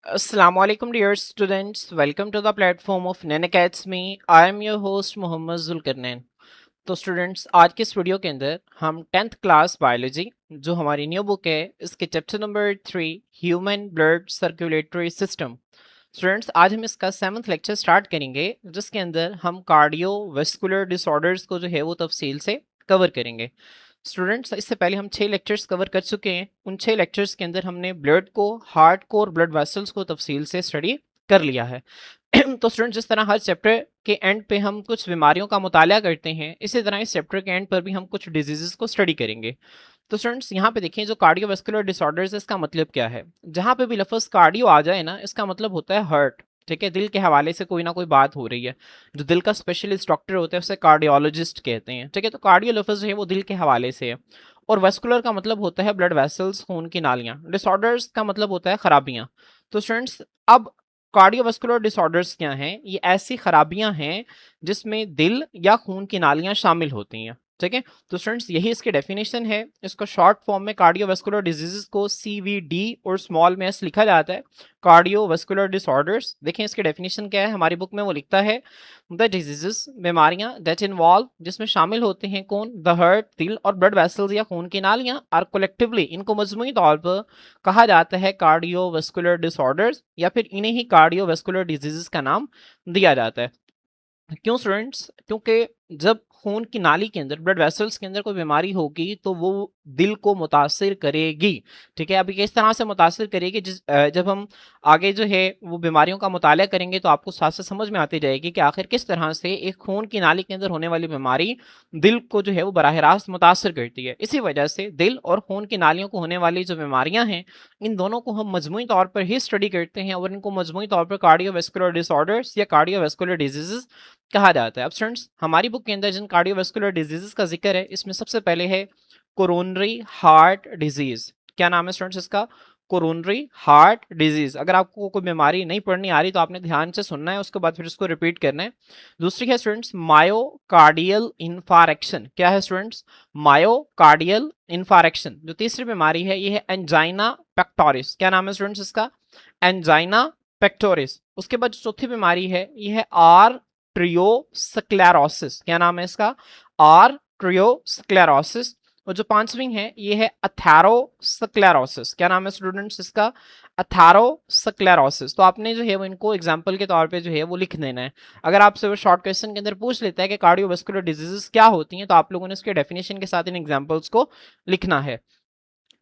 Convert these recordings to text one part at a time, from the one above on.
Assalamualaikum dear students, welcome to the platform of Nan Academy. I am your host Mohammad Zulqarnain. तो students आज के इस video के अंदर हम 10th क्लास बायोलॉजी जो हमारी न्यू बुक है इसके chapter number 3 human blood circulatory system. Students आज हम इसका 7th लेक्चर स्टार्ट करेंगे जिसके अंदर हम कार्डियोवैस्कुलर डिसऑर्डर्स को जो है वो तफसील से कवर करेंगे। स्टूडेंट्स इससे पहले हम 6 लेक्चर्स कवर कर चुके हैं। उन 6 लेक्चर्स के अंदर हमने ब्लड को, हार्ट को और ब्लड वेसल्स को तफसील से स्टडी कर लिया है। तो स्टूडेंट जिस तरह हर चैप्टर के एंड पे हम कुछ बीमारियों का मुताला करते हैं, इसी तरह इस चैप्टर के एंड पर भी हम कुछ डिजीजेस को स्टडी करेंगे। तो स्टूडेंट्स यहाँ पे देखिए जो कार्डियोवैस्कुलर डिसऑर्डर्स है इसका मतलब क्या है। जहाँ पे भी लफ्ज कार्डियो आ जाए ना, इसका मतलब होता है हार्ट। ठीक है, दिल के हवाले से कोई ना कोई बात हो रही है। जो दिल का स्पेशलिस्ट डॉक्टर होता है उसे कार्डियोलॉजिस्ट कहते हैं। ठीक है, तो कार्डियो लफ्ज है वो दिल के हवाले से है। और वेस्कुलर का मतलब होता है ब्लड वेसल्स, खून की नालियां। डिसऑर्डर्स का मतलब होता है खराबियां। तो स्टूडेंट्स अब कार्डियोवैस्कुलर डिसऑर्डर्स क्या हैं? ये ऐसी खराबियां हैं जिसमें दिल या खून की नालियां शामिल होती हैं। ठीक है, तो स्टूडेंट्स यही इसकी डेफिनेशन है। इसको शॉर्ट फॉर्म में कार्डियोवैस्कुलर डिजीजेस को CVD और स्मॉल में एस लिखा जाता है। कार्डियोवैस्कुलर डिसऑर्डर्स देखें इसकी डेफिनेशन क्या है, हमारी बुक में वो लिखता है द डिजीजेस, बीमारियां दैट इन्वॉल्व, जिसमें शामिल होते हैं कौन? द हार्ट, दिल और ब्लड वेसल्स या खून की नालियां। आर कलेक्टिवली, इनको मजमूई तौर पर कहा जाता है कार्डियोवैस्कुलर डिसऑर्डर्स, या फिर इन्हें ही कार्डियोवैस्कुलर डिजीजेस का नाम दिया जाता है। क्यों स्टूडेंट्स? क्योंकि जब खून की नाली के अंदर, ब्लड वेसल्स के अंदर कोई बीमारी होगी तो वो दिल को मुतासिर करेगी। ठीक है, अभी किस तरह से मुतासिर करेगी, जब हम आगे जो है वो बीमारियों का मुताला करेंगे तो आपको साथ साथ समझ में आती जाएगी कि आखिर किस तरह से एक खून की नाली के अंदर होने वाली बीमारी दिल को जो है वो बराह रास्त मुतासिर करती है। इसी वजह से दिल और खून की नालियों को होने वाली जो बीमारियां हैं, इन दोनों को हम मजमूई तौर पर ही स्टडी करते हैं और इनको मजमूई तौर पर कार्डियोवैस्कुलर डिसऑर्डर्स या कार्डियोवैस्कुलर डिजीजेस कहा जाता है। अब स्टूडेंट्स हमारी बुक के अंदर जिन कार्डियोवैस्कुलर डिजीजेस का जिक्र है, इसमें सबसे पहले है कोरोनरी हार्ट डिजीज। क्या नाम है स्टूडेंट्स इसका? Coronary heart disease. अगर आपको कोई बीमारी नहीं पढ़नी आ रही तो आपने ध्यान से सुनना है, उसके बाद फिर इसको रिपीट करना है। दूसरी है स्टूडेंट्स मायोकार्डियल इन्फारेक्शन। क्या है स्टूडेंट्स? मायोकार्डियल इन्फारेक्शन। जो तीसरी बीमारी है ये है एंजाइना पेक्टोरिस। क्या नाम है स्टूडेंट्स इसका? Angina pectoris. उसके बाद जो चौथी बीमारी है ये है आर्ट्रियोस्क्लेरोसिस। क्या नाम है इसका? आर्ट्रियोस्क्लेरोसिस। और जो पांचवी है ये है अथेरोस्क्लेरोसिस। क्या नाम है स्टूडेंट्स इसका? अथेरोस्क्लेरोसिस। तो आपने जो है वो इनको एग्जांपल के तौर पे जो है वो लिख देना है। अगर आपसे वो शॉर्ट क्वेश्चन के अंदर पूछ लेता है कि कार्डियोवैस्कुलर डिजीजेस क्या होती हैं, तो आप लोगों ने इसके डेफिनेशन के साथ इन एग्जांपल्स को लिखना है।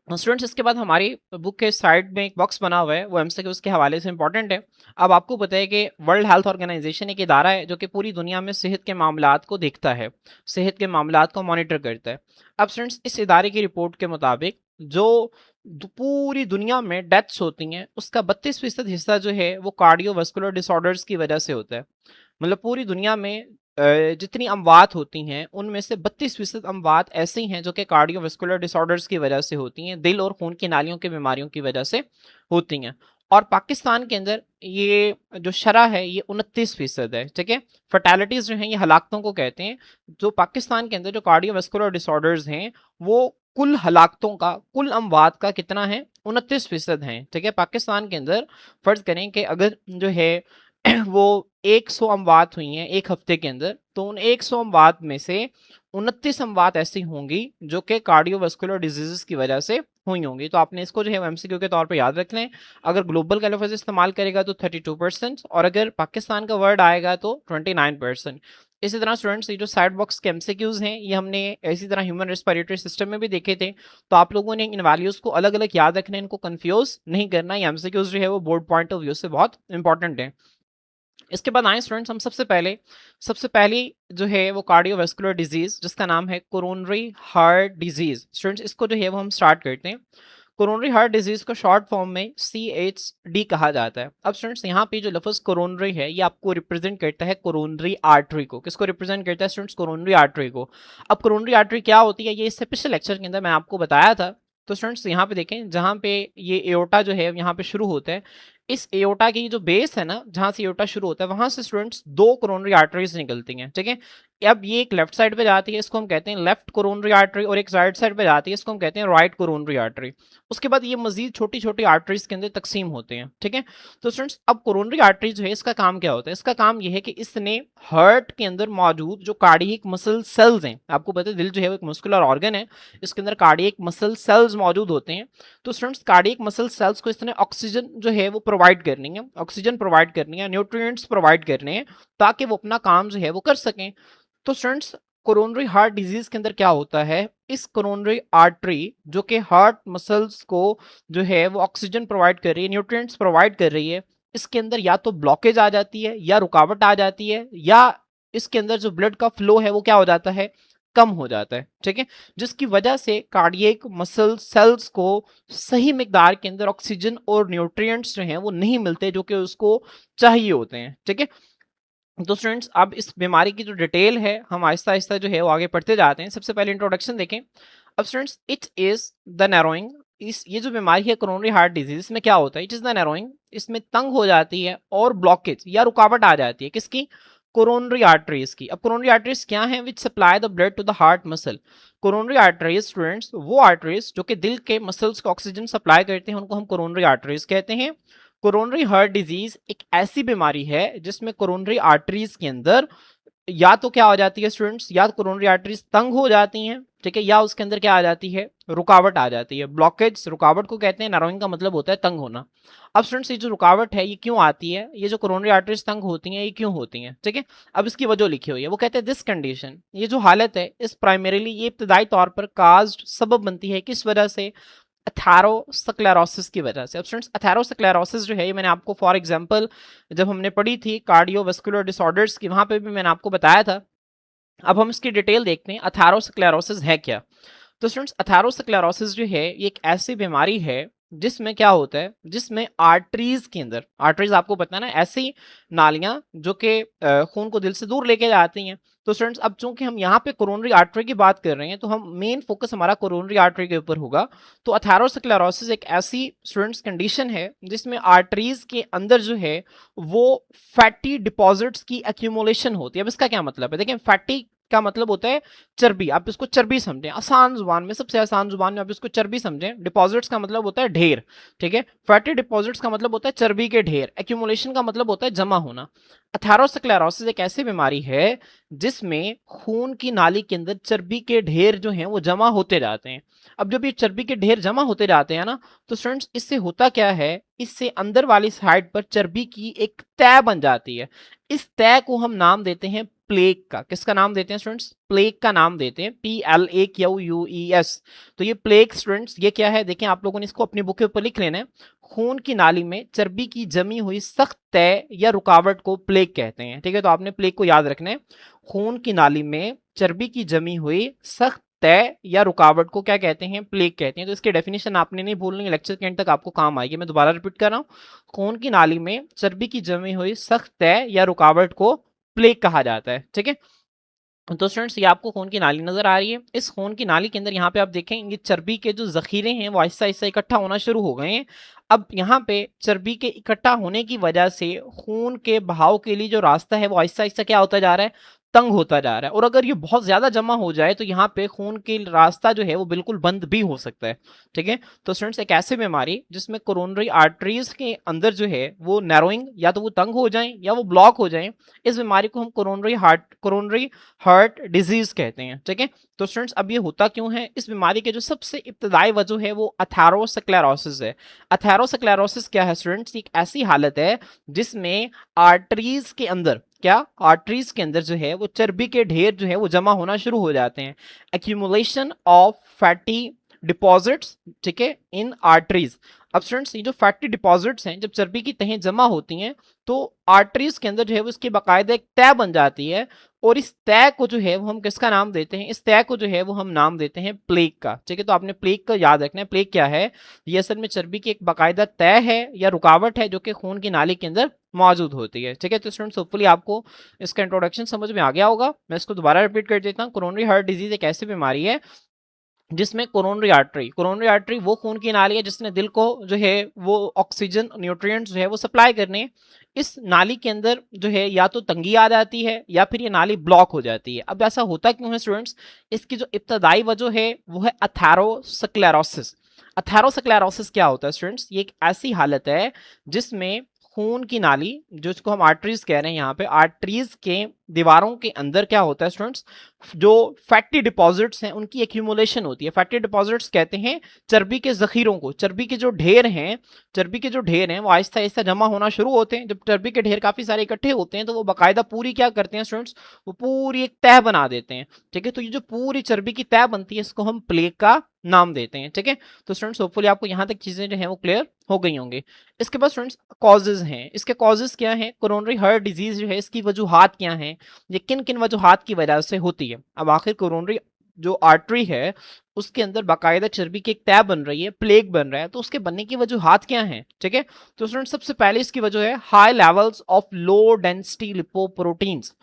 स्टूडेंट्स इसके बाद हमारी बुक के साइड में एक बॉक्स बना हुआ है, वो एमसीक्यूज के हवाले से इंपॉर्टेंट है। अब आपको पता है कि वर्ल्ड हेल्थ ऑर्गेनाइजेशन एक इदारा है जो कि पूरी दुनिया में सेहत के मामलात को देखता है, सेहत के मामलात को मॉनिटर करता है। अब स्टूडेंट्स इस इदारे की रिपोर्ट के मुताबिक जो पूरी दुनिया में डेथ्स होती हैं उसका 32% हिस्सा जो है वो कार्डियोवैस्कुलर डिसऑर्डर्स की वजह से होता है। मतलब पूरी दुनिया में जितनी अमवात होती हैं उनमें से 32% अमवात ऐसी हैं जो कि कार्डियोवैस्कुलर डिसऑर्डर्स की वजह से होती हैं, दिल और खून की नालियों की बीमारियों की वजह से होती हैं। और पाकिस्तान के अंदर ये जो शरह है ये 29% है। ठीक है, फर्टैलिटीज जो हैं ये हलाकतों को कहते हैं। जो पाकिस्तान के अंदर जो कार्डियोवैस्कुलर डिसऑर्डर्स हैं वो कुल हलाकतों का, कुल अमवात का कितना है? 29% हैं। ठीक है, पाकिस्तान के अंदर फर्ज करें कि अगर जो है वो 100 अमवात हुई हैं एक हफ्ते के अंदर, तो उन 100 अमवात में से 29 अमवात ऐसी होंगी जो कि कार्डियोवैस्कुलर डिजीजेस की वजह से हुई होंगी। तो आपने इसको जो है एमसीक्यू के तौर पे याद रख लें। अगर ग्लोबल का लफ्ज इस्तेमाल करेगा तो 32%, और अगर पाकिस्तान का वर्ड आएगा तो 29%। इसी तरह स्टूडेंट्स ये जो साइड बॉक्स के एमसीक्यूज हैं ये हमने इसी तरह ह्यूमन रेस्पिरेटरी सिस्टम में भी देखे थे। तो आप लोगों ने इन वैल्यूज को अलग अलग याद रखना है, इनको कंफ्यूज नहीं करना। ये एमसीक्यूज जो है वो बोर्ड पॉइंट ऑफ व्यू से बहुत इंपॉर्टेंट है। इसके बाद आए स्टूडेंट्स हम सबसे पहली जो है वो कार्डियोवैस्कुलर डिजीज जिसका नाम है कोरोनरी हार्ट डिजीज। स्टूडेंट्स इसको जो है वो हम स्टार्ट करते हैं। कोरोनरी हार्ट डिजीज को शॉर्ट फॉर्म में CHD कहा जाता है। अब स्टूडेंट्स यहाँ पे जो लफ्ज कोरोनरी है ये आपको रिप्रेजेंट करता है कोरोनरी आर्टरी को। किसको रिप्रेजेंट करता है स्टूडेंट्स? कोरोनरी आर्टरी को। अब कोरोनरी आर्टरी क्या होती है ये इससे पिछले लेक्चर के अंदर मैं आपको बताया था। तो स्टूडेंट्स यहाँ पे देखें, जहाँ पे ये एओर्टा जो है यहाँ पे शुरू होता है, इस एओर्टा की जो बेस है ना, जहां से एओर्टा शुरू होता है, वहां से स्टूडेंट्स दो कोरोनरी आर्टरीज निकलती हैं, ठीक है। अब ये एक लेफ्ट साइड पे जाती है, इसको हम कहते हैं लेफ्ट कोरोनरी आर्टरी, और एक राइट साइड पे जाती है, इसको हम कहते हैं राइट कोरोनरी आर्टरी। उसके बाद ये मजीद छोटी छोटी आर्टरीज के अंदर तकसीम होते हैं, ठीक है। तो स्टूडेंट्स अब कोरोनरी आर्टरी जो है इसका काम क्या होता है? इसका काम ये है कि इसने हार्ट के अंदर मौजूद जो कार्डियक मसल सेल्स हैं, आपको पता है दिल जो है वो एक मस्कुलर ऑर्गन है, इसके अंदर कार्डियक मसल सेल्स मौजूद होते हैं। तो स्टूडेंट्स कार्डियक मसल सेल्स को इसने ऑक्सीजन जो है वो प्रोवाइड करनी है, ऑक्सीजन प्रोवाइड करनी है, न्यूट्रिएंट्स प्रोवाइड करने हैं, ताकि वो अपना काम जो है वो कर सकें। तो स्टूडेंट्स कोरोनरी हार्ट डिजीज के अंदर क्या होता है? इस कोरोनरी आर्टरी जो कि हार्ट मसल्स को जो है वो ऑक्सीजन प्रोवाइड कर रही है, न्यूट्रिएंट्स प्रोवाइड कर रही है, इसके अंदर या तो ब्लॉकेज आ जाती है, या रुकावट आ जाती है, या इसके अंदर जो ब्लड का फ्लो है वो क्या हो जाता है? कम हो जाता है, ठीक है। जिसकी वजह से कार्डियक मसल सेल्स को सही मिकदार के अंदर ऑक्सीजन और न्यूट्रिएंट्स जो हैं वो नहीं मिलते, जो कि उसको चाहिए होते हैं, ठीक है। तो स्टूडेंट्स अब इस बीमारी की जो डिटेल है हम आहिस्ता आहिस्ता जो है वो आगे पढ़ते जाते हैं। सबसे पहले इंट्रोडक्शन देखें। अब students it is the narrowing, इस ये जो बीमारी है कोरोनरी हार्ट डिजीज, इसमें क्या होता है? इट इज द नैरोइंग, इसमें तंग हो जाती है और ब्लॉकेज या रुकावट आ जाती है, किसकी? कोरोनरी आर्टरीज की। अब कोरोनरी आर्टरीज क्या है? Which supply the blood to the heart muscle. Coronary arteries students वो आर्टरीज जो कि दिल के मसल्स को ऑक्सीजन सप्लाई करते हैं, उनको हम कोरोनरी आर्टरीज कहते हैं। कोरोनरी हार्ट डिजीज एक ऐसी बीमारी है जिसमें कोरोनरी आर्टरीज के अंदर या तो क्या हो जाती है स्टूडेंट्स, या तो कोरोनरी आर्टरीज तंग हो जाती हैं, ठीक है, या उसके अंदर क्या आ जाती है? रुकावट आ जाती है। ब्लॉकेज रुकावट को कहते हैं, नैरोइंग का मतलब होता है तंग होना। अब स्टूडेंट्स ये जो रुकावट है ये क्यों आती है? ये जो कोरोनरी आर्टरीज तंग होती हैं ये क्यों होती हैं, ठीक है। अब इसकी वजह लिखी हुई है, वो कहते हैं दिस कंडीशन, ये जो हालत है इस प्राइमरीली ये इब्तदाई तौर पर काज्ड सबब बनती है किस वजह से? एथेरोस्क्लेरोसिस की वजह से। अब स्टूडेंट्स एथेरोस्क्लेरोसिस जो है ये मैंने आपको फॉर एग्जांपल जब हमने पढ़ी थी कार्डियोवास्कुलर डिसऑर्डर्स की, वहां पे भी मैंने आपको बताया था। अब हम इसकी डिटेल देखते हैं, एथेरोस्क्लेरोसिस है क्या। तो स्टूडेंट्स एथेरोस्क्लेरोसिस जो है ये एक ऐसी बीमारी है जिसमें क्या होता है? जिसमें आर्टरीज के अंदर, आर्टरीज आपको पता है ना, ऐसी नालियां जो कि खून को दिल से दूर लेके जाती हैं। तो स्टूडेंट्स अब चूंकि हम यहाँ पे कोरोनरी आर्टरी की बात कर रहे हैं तो हम मेन फोकस हमारा कोरोनरी आर्टरी के ऊपर होगा। तो एथेरोस्क्लेरोसिस एक ऐसी स्टूडेंट्स कंडीशन है जिसमें आर्टरीज के अंदर जो है वो फैटी डिपॉजिट्स की एक्यूमुलेशन होती है। अब इसका क्या मतलब है? देखिए फैटी का मतलब होता है चर्बी, आप इसको चर्बी समझें आसान जुबान में, सबसे आसान जुबान में आप इसको चर्बी समझें। डिपॉजिट्स का मतलब होता है ढेर, ठीक है। फैटी डिपॉजिट्स का मतलब होता है चर्बी के ढेर, एक्यूमुलेशन का मतलब होता है जमा होना। एथेरोस्क्लेरोसिस एक ऐसी बीमारी है जिसमें खून की नाली के अंदर चर्बी के ढेर जो हैं वो जमा होते जाते हैं। अब जब ये चर्बी के ढेर जमा होते जाते हैं ना, तो स्टूडेंट्स इससे होता क्या है? इससे अंदर वाली साइड पर चर्बी की एक तह बन जाती है। इस तह को हम नाम देते हैं प्लेक का। किसका नाम देते हैं स्टूडेंट्स? प्लेक का नाम देते हैं, PLAQUES। तो ये प्लेक स्टूडेंट्स ये क्या है? देखें आप लोगों ने इसको अपनी बुक के ऊपर लिख लेना है। खून की नाली में चर्बी की जमी हुई सख्त तह या रुकावट को प्लेक कहते हैं, ठीक है। तो आपने प्लेक को याद रखना है। खून की नाली में चर्बी की जमी हुई सख्त तय या रुकावट को क्या कहते हैं? प्लेक कहते हैं। तो इसकी डेफिनेशन आपने नहीं भूलनी, लेक्चर के एंड तक आपको काम आएगी। मैं दोबारा रिपीट कर रहा हूँ, खून की नाली में चर्बी की जमी हुई सख्त तय या रुकावट को प्लेक कहा जाता है, ठीक है। तो स्टूडेंट्स ये आपको खून की नाली नजर आ रही है। इस खून की नाली के अंदर यहाँ पे आप देखें ये चर्बी के जो जखीरे हैं वो आहिस्ता आहिस्ता इकट्ठा होना शुरू हो गए हैं। अब यहाँ पे चर्बी के इकट्ठा होने की वजह से खून के बहाव के लिए जो रास्ता है वो आहिस्ता आहिस्ता क्या होता जा रहा है? तंग होता जा रहा है। और अगर ये बहुत ज्यादा जमा हो जाए तो यहाँ पे खून के रास्ता जो है वो बिल्कुल बंद भी हो सकता है, ठीक है। तो स्टूडेंट्स एक ऐसी बीमारी जिसमें कोरोनरी आर्टरीज के अंदर जो है वो नैरोइंग, या तो वो तंग हो जाए या वो ब्लॉक हो जाए, इस बीमारी को हम कोरोनरी हार्ट डिजीज कहते हैं, ठीक है। तो स्टूडेंट्स अब ये होता क्यों है? इस बीमारी के जो सबसे इब्तदाई वजह है वो एथेरोस्क्लेरोसिस है। एथेरोस्क्लेरोसिस क्या है स्टूडेंट्स? एक ऐसी हालत है जिसमें आर्टरीज के अंदर क्या, आर्टरीज के अंदर जो है वो चर्बी के ढेर जो है वो जमा होना शुरू हो जाते हैं। एक्यूमुलेशन ऑफ फैटी डिपॉजिट्स, ठीक है, इन आर्टरीज। अब स्टूडेंट्स ये जो फैटी डिपॉजिट्स हैं जब चर्बी की तहें जमा होती हैं तो आर्टरीज के अंदर जो है वो इसकी बाकायदा एक तह बन जाती है, और इस तय को जो है वो हम किसका नाम देते हैं? इस तय को जो है वो हम नाम देते हैं प्लेक का, ठीक है। तो आपने प्लेक का याद रखना है। प्लेक क्या है? ये असल में चर्बी की एक बाकायदा तय है या रुकावट है जो कि खून की नाली के अंदर मौजूद होती है, ठीक है। तो स्टूडेंट्स होपफुली आपको इसका इंट्रोडक्शन समझ में आ गया होगा। मैं इसको दोबारा रिपीट कर देता हूँ। कोरोनरी हार्ट डिजीज एक ऐसी बीमारी है जिसमें कोरोनरी आर्टरी वो खून की नाली है जिसने दिल को जो है वो ऑक्सीजन न्यूट्रिएंट्स जो है वो सप्लाई करने हैं। इस नाली के अंदर जो है या तो तंगी आ जाती है या फिर ये नाली ब्लॉक हो जाती है। अब ऐसा होता क्यों है स्टूडेंट्स? इसकी जो इब्तदाई वजह है वो है अथेरोस्क्लेरोसिस। अथेरोस्क्लेरोसिस क्या होता है स्टूडेंट्स? ये एक ऐसी हालत है जिसमें खून की नाली, जो इसको हम आर्टरीज कह रहे हैं, यहाँ पे आर्टरीज के दीवारों के अंदर क्या होता है स्टूडेंट्स, जो फैटी डिपॉजिट्स हैं उनकी एक्यूमुलेशन होती है। फैटी डिपॉजिट्स कहते हैं चर्बी के जखीरों को। चर्बी के जो ढेर हैं वो आहिस्ता आहिस्ता जमा होना शुरू होते हैं। जब चर्बी के ढेर काफी सारे इकट्ठे होते हैं तो वो बाकायदा पूरी क्या करते हैं स्टूडेंट्स, वो पूरी एक तह बना देते हैं। ठीक है, तो ये जो पूरी चर्बी की तह बनती है इसको हम प्लेग का नाम देते हैं। ठीक है, तो स्टूडेंट्स होपफुली आपको यहाँ तक चीजें जो है वो क्लियर हो गई होंगी। इसके बाद स्टूडेंट्स कॉजेज हैं। इसके कॉजेज क्या हैं? कोरोनरी हार्ट डिजीज जो है इसकी वजूहात क्या हैं, ये किन किन वजूहात की वजह से होती है। अब आखिर कोरोनरी जो आर्टरी है उसके अंदर बाकायदा चर्बी की एक तह बन रही है, प्लेग बन रहा है, तो उसके बनने की वजूहात क्या हैं? ठीक है, तो स्टूडेंट सबसे पहले इसकी वजह है high levels of low density lipoproteins.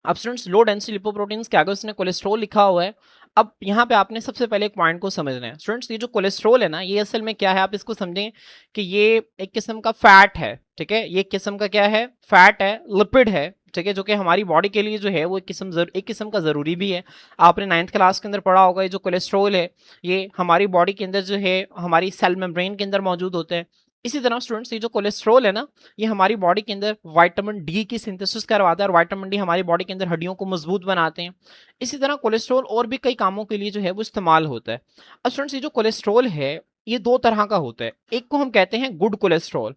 अब स्टूडेंट्स लो डेंसिटी लिपोप्रोटीन्स के आगे उसने कोलेस्ट्रॉल लिखा हुआ है। अब यहाँ पे आपने सबसे पहले एक पॉइंट को समझना है स्टूडेंट्स, ये जो कोलेस्ट्रॉल है ना ये असल में क्या है, आप इसको समझें कि ये एक किस्म का फैट है। ठीक है, ये एक किस्म का क्या है? फैट है, लिपिड है। ठीक है, जो कि हमारी बॉडी के लिए जो है वो एक किस्म का जरूरी भी है। आपने 9th क्लास के अंदर पढ़ा होगा, ये जो कोलेस्ट्रॉल है ये हमारी बॉडी के अंदर जो है हमारी सेल मेम्ब्रेन के अंदर मौजूद होता है। इसी तरह स्टूडेंट्स ये जो कोलेस्ट्रॉल है ना ये हमारी बॉडी के अंदर विटामिन डी की सिंथेसिस करवाता है, और विटामिन डी हमारी बॉडी के अंदर हड्डियों को मजबूत बनाते हैं। इसी तरह कोलेस्ट्रॉल और भी कई कामों के लिए जो है वो इस्तेमाल होता है। अब स्टूडेंट्स ये जो कोलेस्ट्रॉल है ये दो तरह का होता है, एक को हम कहते हैं गुड कोलेस्ट्रॉल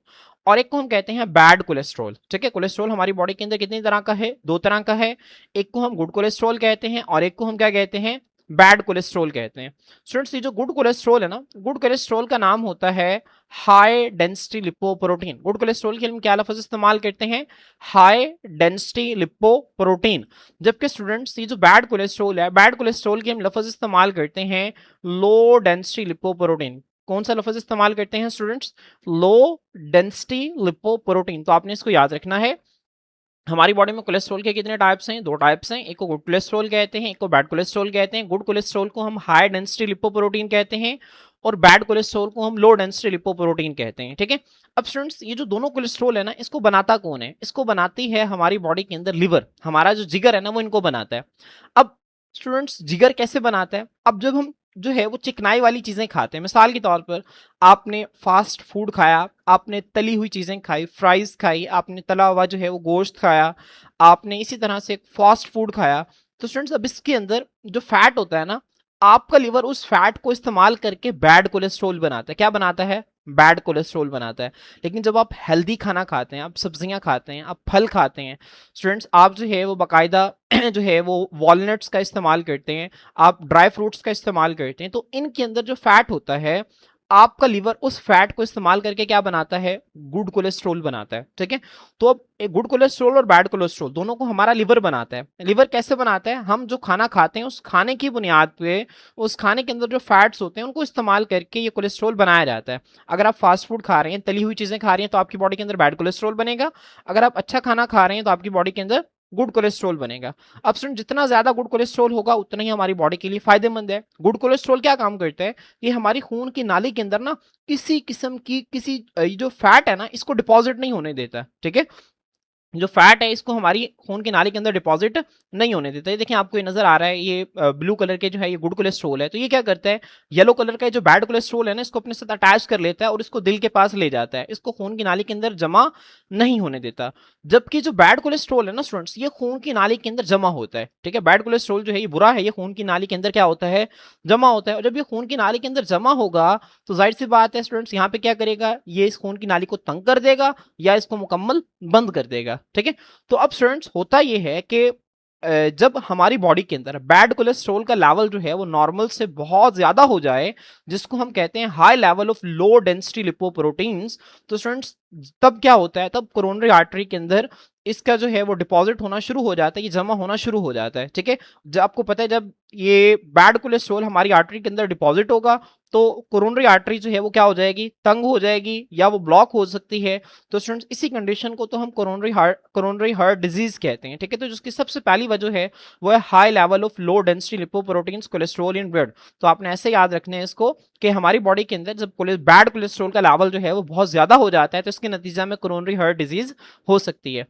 और एक को हम कहते हैं बैड कोलेस्ट्रॉल। ठीक है, कोलेस्ट्रॉल हमारी बॉडी के अंदर कितनी तरह का है? दो तरह का है। एक को हम गुड कोलेस्ट्रॉल कहते हैं और एक को हम क्या कहते हैं? बैड कोलेस्ट्रॉल कहते हैं। स्टूडेंट्स ये जो गुड कोलेस्ट्रॉल है ना, गुड कोलेस्ट्रॉल का नाम होता है high density lipoprotein. Good cholesterol के लिए हम क्या लफ्ज इस्तेमाल करते हैं? High density lipoprotein. जबकि स्टूडेंट्स ये जो बैड कोलेस्ट्रॉल है, बैड कोलेस्ट्रॉल के हम लफ्ज इस्तेमाल करते हैं लो डेंसिटी लिपोप्रोटीन। कौन सा लफ्ज इस्तेमाल करते हैं स्टूडेंट्स? Low density lipoprotein. तो आपने इसको याद रखना है। हमारी बॉडी में कोलेस्ट्रॉल के कितने टाइप्स हैं? दो टाइप्स हैं, एक को गुड कोलेस्ट्रॉल कहते हैं, एक को बैड कोलेस्ट्रॉल कहते हैं। गुड कोलेस्ट्रॉल को हम हाई डेंसिटी लिपोप्रोटीन कहते हैं और बैड कोलेस्ट्रॉल को हम लो डेंसिटी लिपोप्रोटीन कहते हैं। ठीक है, अब स्टूडेंट्स ये जो दोनों कोलेस्ट्रॉल है ना इसको बनाता कौन है? इसको बनाती है हमारी बॉडी के अंदर लिवर, हमारा जो जिगर है ना वो इनको बनाता है। अब स्टूडेंट्स जिगर कैसे बनाता है? अब जब हम जो है वो चिकनाई वाली चीजें खाते हैं, मिसाल के तौर पर आपने फास्ट फूड खाया, आपने तली हुई चीजें खाई, फ्राइज खाई, आपने तला हुआ जो है वो गोश्त खाया, आपने इसी तरह से फास्ट फूड खाया, तो स्टूडेंट्स अब इसके अंदर जो फैट होता है ना, आपका लिवर उस फैट को इस्तेमाल करके बैड कोलेस्ट्रॉल बनाता है। क्या बनाता है? बैड कोलेस्ट्रॉल बनाता है। लेकिन जब आप हेल्दी खाना खाते हैं, आप सब्जियां खाते हैं, आप फल खाते हैं स्टूडेंट्स, आप जो है वो बाकायदा जो है वो वॉलनट्स का इस्तेमाल करते हैं, आप ड्राई फ्रूट्स का इस्तेमाल करते हैं, तो इनके अंदर जो फैट होता है आपका लिवर उस फैट को इस्तेमाल करके क्या बनाता है? गुड कोलेस्ट्रॉल बनाता है। ठीक है, तो अब एक गुड कोलेस्ट्रॉल और बैड कोलेस्ट्रॉल दोनों को हमारा लिवर बनाता है। लिवर कैसे बनाता है? हम जो खाना खाते हैं उस खाने की बुनियाद पे, उस खाने के अंदर जो फैट्स होते हैं उनको इस्तेमाल करके ये कोलेस्ट्रॉल बनाया जाता है। अगर आप फास्ट फूड खा रहे हैं, तली हुई चीजें खा रही हैं, तो आपकी बॉडी के अंदर बैड कोलेस्ट्रॉल बनेगा। अगर आप अच्छा खाना खा रहे हैं तो आपकी बॉडी के अंदर गुड कोलेस्ट्रॉल बनेगा। अब स्टूडेंट जितना ज्यादा गुड कोलेस्ट्रॉल होगा उतना ही हमारी बॉडी के लिए फायदेमंद है। गुड कोलेस्ट्रॉल क्या काम करता है? ये हमारी खून की नाली के अंदर ना किसी किस्म की ये जो फैट है ना इसको डिपॉजिट नहीं होने देता। ठीक है, जो फैट है इसको हमारी खून की नाली के अंदर डिपॉजिट नहीं होने देता। ये देखिए आपको ये नजर आ रहा है, ये ब्लू कलर के जो है ये गुड कोलेस्ट्रॉल है, तो ये क्या करता है? येलो कलर का जो बैड कोलेस्ट्रॉल है ना इसको अपने साथ अटैच कर लेता है और इसको दिल के पास ले जाता है, इसको खून की नाली के अंदर जमा नहीं होने देता। जबकि जो बैड कोलेस्ट्रॉल है ना स्टूडेंट्स ये खून की नाली के अंदर जमा होता है। ठीक है, बैड कोलेस्ट्रॉल जो है ये बुरा है, ये खून की नाली के अंदर क्या होता है? जमा होता है। और जब ये खून की नाली के अंदर जमा होगा तो जाहिर सी बात है स्टूडेंट्स यहाँ पे क्या करेगा? ये इस खून की नाली को तंग कर देगा या इसको मुकम्मल बंद कर देगा। ठीक है, तो अब स्टूडेंट्स होता ये है कि जब हमारी बॉडी के अंदर बैड कोलेस्ट्रॉल का लेवल जो है वो नॉर्मल से बहुत ज्यादा हो जाए, जिसको हम कहते हैं high level of low density lipoproteins, तो स्टूडेंट्स तब क्या होता है? तब कोरोनरी आर्टरी के अंदर इसका जो है वो डिपॉजिट होना शुरू हो जाता है, ये जमा होना शुरू हो जाता है। ठीक है, जब आपको पता है जब ये बैड कोलेस्ट्रॉल हमारी आर्टरी के अंदर डिपॉजिट होगा तो कोरोनरी आर्टरी जो है वो क्या हो जाएगी, तंग हो जाएगी या वो ब्लॉक हो सकती है। तो स्टूडेंट्स इसी कंडीशन को तो हम कोरोनरी हार्ट डिजीज कहते हैं, ठीक है। तो जिसकी सबसे पहली वजह है वो है high level of low density lipoproteins cholesterol in blood. तो आपने ऐसे याद रखना है इसको कि हमारी बॉडी के अंदर जब बैड कोलेस्ट्रॉल का लेवल जो है वो बहुत ज्यादा हो जाता है तो इसके नतीजा में कोरोनरी हार्ट डिजीज हो सकती है।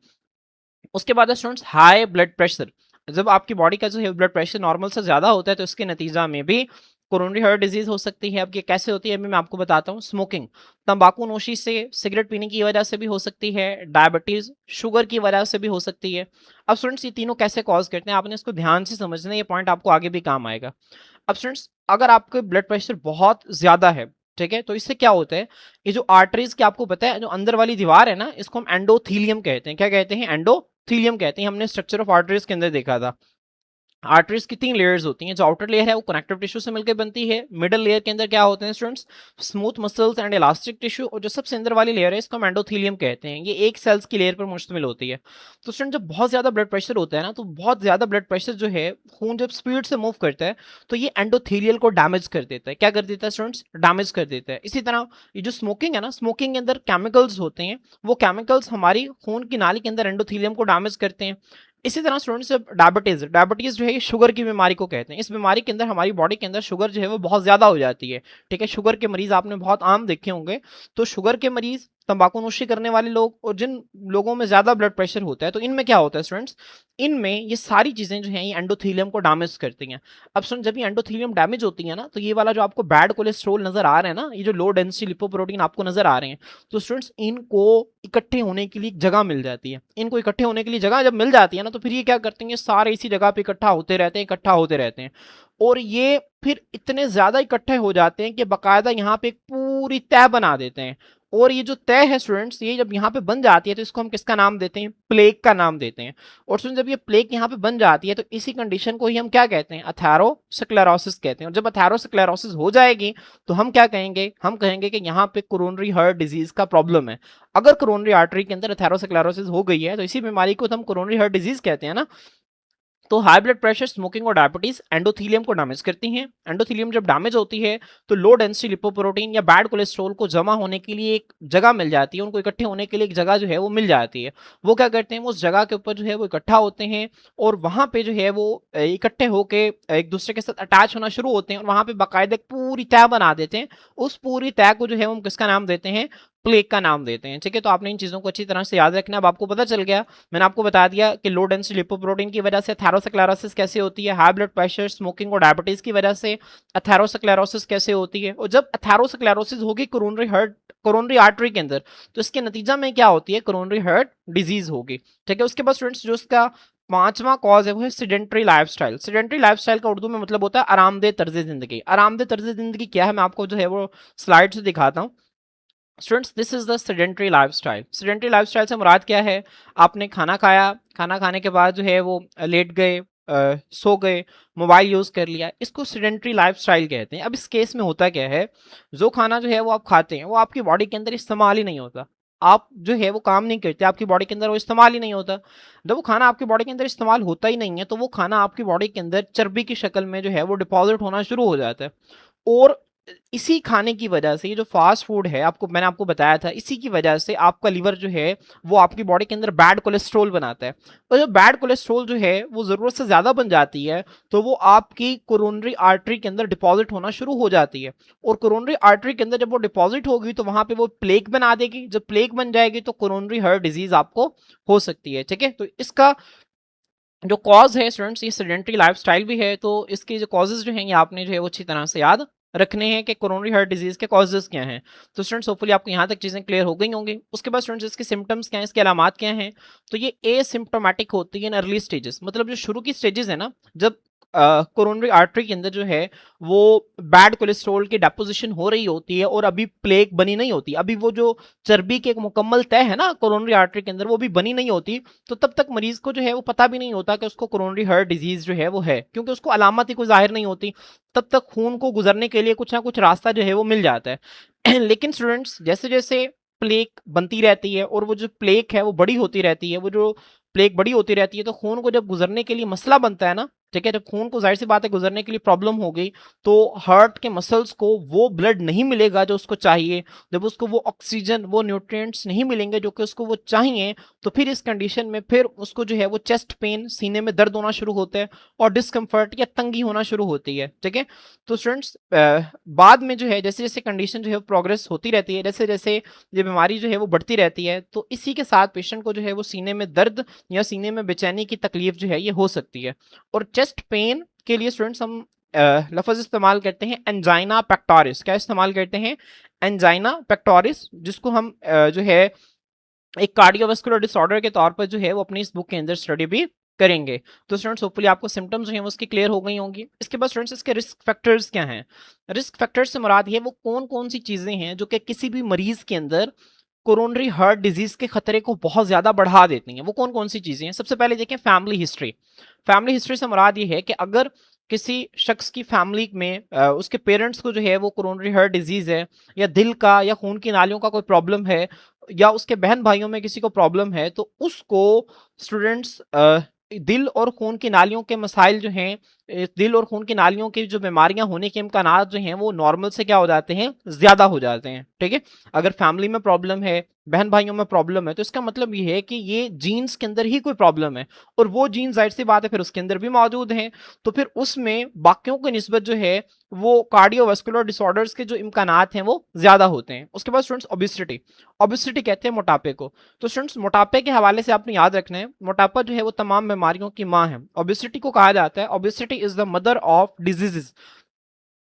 उसके बाद स्टूडेंट्स हाई ब्लड प्रेशर, जब आपकी बॉडी का जो है ब्लड प्रेशर नॉर्मल से ज्यादा होता है तो इसके नतीजा में भी कोरोनरी हार्ट डिजीज हो सकती है। अब ये कैसे होती है अभी मैं आपको बताता हूँ। स्मोकिंग, तंबाकू नोशी से, सिगरेट पीने की वजह से भी हो सकती है, डायबिटीज शुगर की वजह से भी हो सकती है। अब स्टूडेंट्स ये तीनों कैसे कॉज करते हैं आपने इसको ध्यान से समझना है, ये पॉइंट आपको आगे भी काम आएगा। अब स्टूडेंट्स अगर आपके ब्लड प्रेशर बहुत ज्यादा है, ठीक है, तो इससे क्या होता है, ये जो आर्टरीज की आपको पता है जो अंदर वाली दीवार है ना, इसको हम एंडोथीलियम कहते हैं। क्या कहते हैं? एंडोथीलियम कहते हैं। हमने स्ट्रक्चर ऑफ आर्टरीज के अंदर देखा था। आर्टरीज की 3 लेयर्स होती हैं। जो आउटर लेयर है वो कनेक्टिव टिश्यू से मिलकर बनती है। मिडल लेयर के अंदर क्या होते हैं students? Smooth muscles and elastic tissue. और जो सबसे अंदर वाली लेयर है इसको हम एंडोथीलियम कहते हैं। ये एक सेल्स की लेयर पर मुश्तमिल होती है। तो स्टूडेंट जब बहुत ज्यादा ब्लड प्रेशर होता है ना, तो बहुत ज्यादा ब्लड प्रेशर जो है, खून जब स्पीड से मूव करता है तो ये एंडोथीलियल को डैमेज कर देता है। क्या कर देता है स्टूडेंट्स? डैमेज कर देता है। इसी तरह ये जो स्मोकिंग है ना, स्मोकिंग के अंदर केमिकल्स होते हैं, वो केमिकल्स हमारी खून की नाली के अंदर एंडोथीलियम को डैमेज करते हैं। इसी तरह स्टूडेंट्स डायबिटीज, डायबिटीज जो है ये शुगर की बीमारी को कहते हैं। इस बीमारी के अंदर हमारी बॉडी के अंदर शुगर जो है वो बहुत ज्यादा हो जाती है, ठीक है। शुगर के मरीज आपने बहुत आम देखे होंगे। तो शुगर के मरीज, तंबाकू नोशी करने वाले लोग और जिन लोगों में ज्यादा ब्लड प्रेशर होता है, तो इनमें क्या होता है स्टूडेंट्स, इनमें ये सारी चीजें जो हैं ये एंडोथीलियम को डैमेज करती हैं। अब सुन, जब ये एंडोथीलियम डैमेज होती है ना, तो ये वाला जो आपको बैड कोलेस्ट्रॉल नजर आ रहा है ना, ये जो लो डेंसिटी लिपोप्रोटीन आपको नजर आ रहे हैं, तो स्टूडेंट्स इनको इकट्ठे होने के लिए जगह मिल जाती है। इनको इकट्ठे होने के लिए जगह जब मिल जाती है ना, तो फिर ये क्या करते हैं, सारे इसी जगह पे इकट्ठा होते रहते हैं, इकट्ठा होते रहते हैं। और ये फिर इतने ज्यादा इकट्ठे हो जाते हैं कि बाकायदा यहाँ पे एक पूरी तह बना देते हैं। और ये जो तय है स्टूडेंट्स, ये जब यहाँ पे बन जाती है तो इसको हम किसका नाम देते हैं? प्लेग का नाम देते हैं। और स्टूडेंट जब ये प्लेग यहाँ पे बन जाती है तो इसी कंडीशन को ही हम क्या कहते हैं? अथेरोस्क्लेरोसिस कहते हैं। और जब अथेरोस्क्लेरोसिस हो जाएगी तो हम क्या कहेंगे? हम कहेंगे कि यहाँ पे कोरोनरी हार्ट डिजीज का प्रॉब्लम है। अगर कोरोनरी आर्टरी के अंदर अथेरोस्क्लेरोसिस हो गई है तो इसी बीमारी को तो हम कोरोनरी हार्ट डिजीज कहते हैं ना। तो हाई ब्लड प्रेशर, स्मोकिंग और डायबिटीज एंडोथीलियम को डैमेज करती हैं। एंडोथीलियम जब डैमेज होती है तो लो डेंसिटी लिपोप्रोटीन या बैड कोलेस्ट्रॉल को जमा होने के लिए एक जगह मिल जाती है, उनको इकट्ठे होने के लिए एक जगह जो है वो मिल जाती है। वो क्या करते हैं, वो उस जगह के ऊपर जो है वो इकट्ठा होते हैं और वहां पे जो है वो इकट्ठे होके एक दूसरे के साथ अटैच होना शुरू होते हैं और वहां पे बाकायदा एक पूरी तह बना देते हैं। उस पूरी तह को जो है हम किसका नाम देते हैं? प्लेग का नाम देते हैं, ठीक है। तो आपने इन चीजों को अच्छी तरह से याद रखना। अब आपको पता चल गया, मैंने आपको बता दिया कि लो डेंसिटी लिपोप्रोटीन की वजह से एथेरोस्क्लेरोसिस कैसे होती है, हाई ब्लड प्रेशर, स्मोकिंग और डायबिटीज की वजह से एथेरोस्क्लेरोसिस कैसे होती है। और जब एथेरोस्क्लेरोसिस होगी कोरोनरी आर्टरी के अंदर, तो इसके नतीजा में क्या होती है? कोरोनरी हार्ट डिजीज होगी, ठीक है। उसके बाद स्टूडेंट्स जो इसका पांचवा कॉज है वो है सिडेंट्री लाइफस्टाइल। सिडेंट्री लाइफस्टाइल का उर्दू में मतलब होता है आरामदेह तर्ज जिंदगी। आरामदेह तर्ज जिंदगी क्या है, मैं आपको जो है वो स्लाइड से दिखाता हूँ। Students this is the sedentary lifestyle. Sedentary lifestyle से मुराद क्या है? आपने खाना खाया, खाना खाने के बाद जो है वो लेट गए, सो गए, मोबाइल यूज कर लिया, इसको सेडेंटरी लाइफस्टाइल कहते हैं। अब इस केस में होता क्या है, जो खाना जो है वो आप खाते हैं वो आपकी बॉडी के अंदर इस्तेमाल ही नहीं होता। आप जो है वो काम नहीं करते, आपकी बॉडी के अंदर वो इस्तेमाल ही नहीं होता। जब वो खाना आपकी बॉडी के अंदर इस्तेमाल होता ही नहीं है तो वो खाना आपकी बॉडी के अंदर चर्बी की शक्ल में जो है वो डिपॉजिट होना शुरू हो जाता है। और इसी खाने की वजह से, ये जो फास्ट फूड है, मैंने आपको बताया था, इसी की वजह से आपका लीवर जो है वो आपकी बॉडी के अंदर बैड कोलेस्ट्रॉल बनाता है। और जब बैड कोलेस्ट्रॉल जो है वो जरूरत से ज्यादा बन जाती है तो वो आपकी कोरोनरी आर्टरी के अंदर डिपॉजिट होना शुरू हो जाती है। और कोरोनरी आर्टरी के अंदर जब वो डिपॉजिट होगी तो वहां पे वो प्लेग बना देगी। जब प्लेग बन जाएगी तो कोरोनरी हार्ट डिजीज आपको हो सकती है, ठीक है। तो इसका जो कॉज है स्टूडेंट्स, ये सेडेंटरी लाइफस्टाइल भी है। तो इसके जो कॉजेज जो हैं ये आपने जो है वो अच्छी तरह से याद रखने हैं कि कोरोनरी हार्ट डिजीज के कॉजेज क्या हैं। तो स्टूडेंट्स होपफुली आपको यहाँ तक चीजें क्लियर हो गई होंगी। उसके बाद स्टूडेंट्स इसके सिम्टम्स क्या हैं, इसके अलामात क्या हैं। तो ये एसिम्प्टोमेटिक होती है इन अर्ली स्टेजेस, मतलब जो शुरू की स्टेजेस है ना, जब कोरोनरी आर्टरी के अंदर जो है वो बैड कोलेस्ट्रॉल की डेपोजिशन हो रही होती है और अभी प्लेग बनी नहीं होती, अभी वो जो चर्बी की एक मुकम्मल तय है ना कोरोनरी आर्टरी के अंदर वो भी बनी नहीं होती, तो तब तक मरीज को जो है वो पता भी नहीं होता कि उसको कोरोनरी हार्ट डिजीज जो है वो है, क्योंकि उसको अलामत ही कोई जाहिर नहीं होती। तब तक खून को गुजरने के लिए कुछ ना कुछ रास्ता जो है वो मिल जाता है। लेकिन स्टूडेंट्स जैसे जैसे प्लेक बनती रहती है और वो जो प्लेक है वो बड़ी होती रहती है, वो जो प्लेक बड़ी होती रहती है, तो खून को जब गुजरने के लिए मसला बनता है ना, ठीक है। जब खून को जाहिर सी बात है गुजरने के लिए प्रॉब्लम हो गई, तो हार्ट के मसल्स को वो ब्लड नहीं मिलेगा जो उसको चाहिए, जब उसको वो ऑक्सीजन, वो न्यूट्रिएंट्स नहीं मिलेंगे जो कि उसको वो चाहिए, तो फिर इस कंडीशन में फिर उसको जो है वो चेस्ट पेन, सीने में दर्द होना शुरू होता है और डिस्कम्फर्ट या तंगी होना शुरू होती है। ठीक है। तो स्टूडेंट्स बाद में जो है जैसे जैसे कंडीशन जो है प्रोग्रेस होती रहती है, जैसे जैसे ये बीमारी जो है वो बढ़ती रहती है, तो इसी के साथ पेशेंट को जो है वो सीने में दर्द या सीने में बेचैनी की तकलीफ जो है ये हो सकती है। और चेस्ट पेन के लिए स्टूडेंट्स हम लफ्ज इस्तेमाल करते हैं एंजाइना पेक्टोरिस। क्या इस्तेमाल करते हैं? एंजाइना पेक्टोरिस, जिसको हम जो है एक कार्डियोवास्कुलर डिसऑर्डर के तौर पर जो है वो अपनी इस बुक के अंदर स्टडी भी करेंगे। तो स्टूडेंट्स होपफुली आपको सिम्टम्स जो हैं वो उसकी क्लियर हो गई होंगी। इसके बाद स्टूडेंट्स इसके रिस्क फैक्टर्स क्या हैं? रिस्क फैक्टर्स से मुराद ये वो कौन कौन सी चीजें हैं जो कि किसी भी मरीज के अंदर कोरोनरी हार्ट डिजीज के खतरे को बहुत ज्यादा बढ़ा देती हैं। वो कौन कौन सी चीजें हैं? सबसे पहले देखें फैमिली हिस्ट्री। फैमिली हिस्ट्री से मुराद ये है कि अगर किसी शख्स की फैमिली में उसके पेरेंट्स को जो है वो कोरोनरी हार्ट डिजीज है, या दिल का या खून की नालियों का कोई प्रॉब्लम है, या उसके बहन भाइयों में किसी को प्रॉब्लम है, तो उसको स्टूडेंट्स दिल और खून की नालियों के मसाइल जो हैं, दिल और खून की नालियों की जो बीमारियां होने के इम्कानात जो हैं वो नॉर्मल से क्या हो जाते हैं? ज्यादा हो जाते हैं। ठीक है। अगर फैमिली में प्रॉब्लम है, बहन भाइयों में प्रॉब्लम है, तो इसका मतलब ये है कि ये जीन्स के अंदर ही कोई प्रॉब्लम है, और वो जीन जाहिर सी बात है फिर उसके अंदर भी मौजूद हैं, तो फिर उसमें बाकियों की निस्बत जो है वो कार्डियोवास्कुलर डिसऑर्डर्स के जो इम्कानात हैं वो ज्यादा होते हैं। उसके बाद स्टूडेंट्स ओबेसिटी। ओबेसिटी कहते हैं मोटापे को। तो स्टूडेंट्स मोटापे के हवाले से आपने याद रखना है, मोटापा जो है वो तमाम बीमारियों की माँ है। ओबेसिटी को कहा जाता है, obesity is the mother of diseases.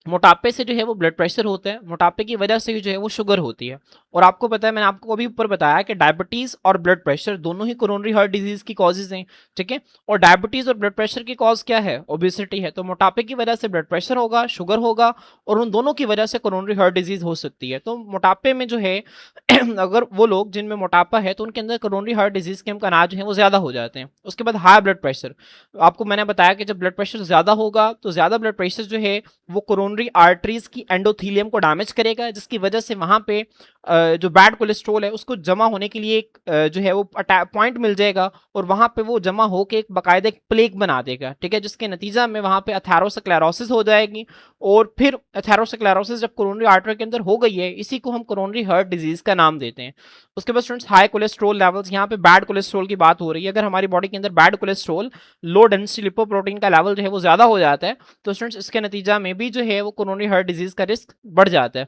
मोटापे से जो है वो ब्लड प्रेशर होता है, मोटापे की वजह से ही जो है वो शुगर होती है। और आपको पता है, मैंने आपको अभी ऊपर बताया कि डायबिटीज और ब्लड प्रेशर दोनों ही कोरोनरी हार्ट डिजीज की कॉजेज हैं। ठीक है। और डायबिटीज और ब्लड प्रेशर की कॉज क्या है? ओबेसिटी है। तो मोटापे की वजह से ब्लड प्रेशर होगा, शुगर होगा, और उन दोनों की वजह से कोरोनरी हार्ट डिजीज हो सकती है। तो मोटापे में जो है अगर वो लोग जिनमें मोटापा है तो उनके अंदर कोरोनरी हार्ट डिजीज के इम्कान जो है वो ज्यादा हो जाते हैं। उसके बाद हाई ब्लड प्रेशर। आपको मैंने बताया कि जब ब्लड प्रेशर ज्यादा होगा तो ज्यादा ब्लड प्रेशर जो है वो कोरोनरी आर्टरीज की एंडोथीलियम को डैमेज करेगा, जिसकी वजह से वहां पे जो बैड कोलेस्ट्रॉल है उसको जमा होने के लिए एक जो है वो पॉइंट मिल जाएगा, और वहां पे वो जमा होकर एक बाकायदा एक प्लेग बना देगा। ठीक है। जिसके नतीजा में वहां पे एथेरोस्क्लेरोसिस हो जाएगी, और फिर एथेरोस्क्लेरोसिस जब कोरोनरी आर्टरी के अंदर हो गई है, इसी को हम कोरोनरी हार्ट डिजीज का नाम देते हैं। उसके बाद स्टूडेंट्स हाई कोलेस्ट्रॉल लेवल्स। यहाँ पे बैड कोलेस्ट्रॉल की बात हो रही है। अगर हमारी बॉडी के अंदर bad cholesterol, low density lipoprotein का लेवल जो है वो ज्यादा हो जाता है, तो स्टूडेंट्स इसके नतीजा में भी जो है वो कोरोनरी हार्ट डिजीज का रिस्क बढ़ जाता है।